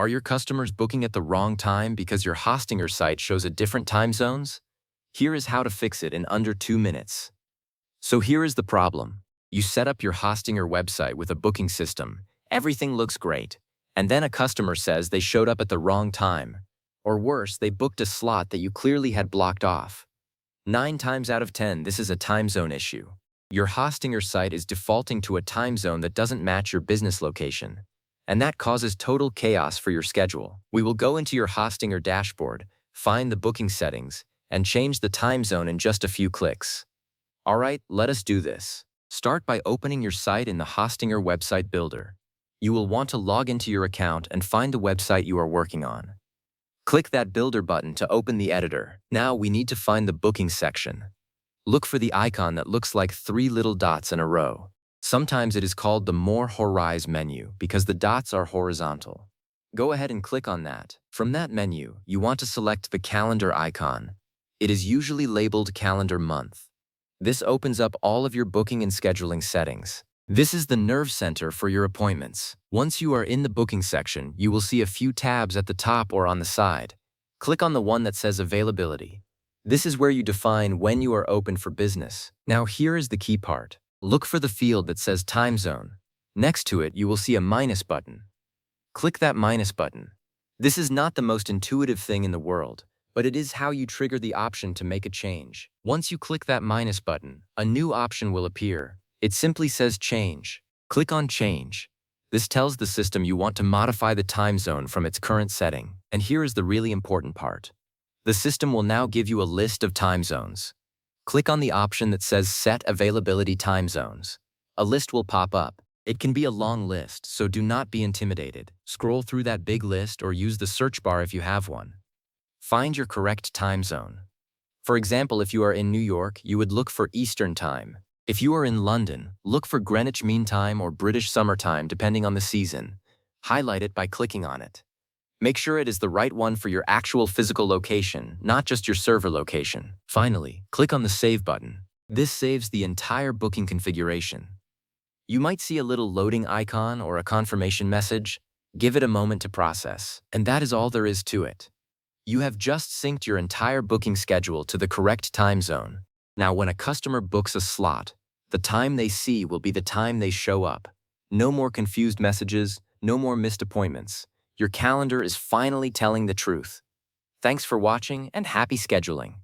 Are your customers booking at the wrong time because your hosting or site shows a different time zones? Here is how to fix it in under 2 minutes. So here is the problem. You set up your hosting or website with a booking system. Everything looks great. And then a customer says they showed up at the wrong time. Or worse, they booked a slot that you clearly had blocked off. 9 times out of 10, this is a time zone issue. Your hosting or site is defaulting to a time zone that doesn't match your business location. And that causes total chaos for your schedule. We will go into your hosting or dashboard, find the booking settings, and change the time zone in just a few clicks. Alright, let us do this. Start by opening your site in the hosting or website builder. You will want to log into your account and find the website you are working on. Click that builder button to open the editor. Now we need to find the booking section. Look for the icon that looks like 3 little dots in a row. Sometimes it is called the More Horizon menu because the dots are horizontal. Go ahead and click on that. From that menu, you want to select the calendar icon. It is usually labeled calendar month. This opens up all of your booking and scheduling settings. This is the nerve center for your appointments. Once you are in the booking section, you will see a few tabs at the top or on the side. Click on the one that says availability. This is where you define when you are open for business. Now here is the key part. Look for the field that says time zone. Next to it, you will see a minus button. Click that minus button. This is not the most intuitive thing in the world, but it is how you trigger the option to make a change. Once you click that minus button, a new option will appear. It simply says change. Click on change. This tells the system you want to modify the time zone from its current setting. And here is the really important part. The system will now give you a list of time zones. Click on the option that says Set Availability Time Zones. A list will pop up. It can be a long list, so do not be intimidated. Scroll through that big list or use the search bar if you have one. Find your correct time zone. For example, if you are in New York, you would look for Eastern Time. If you are in London, look for Greenwich Mean Time or British Summer Time depending on the season. Highlight it by clicking on it. Make sure it is the right one for your actual physical location, not just your server location. Finally, click on the Save button. This saves the entire booking configuration. You might see a little loading icon or a confirmation message. Give it a moment to process. And that is all there is to it. You have just synced your entire booking schedule to the correct time zone. Now, when a customer books a slot, the time they see will be the time they show up. No more confused messages, no more missed appointments. Your calendar is finally telling the truth. Thanks for watching and happy scheduling.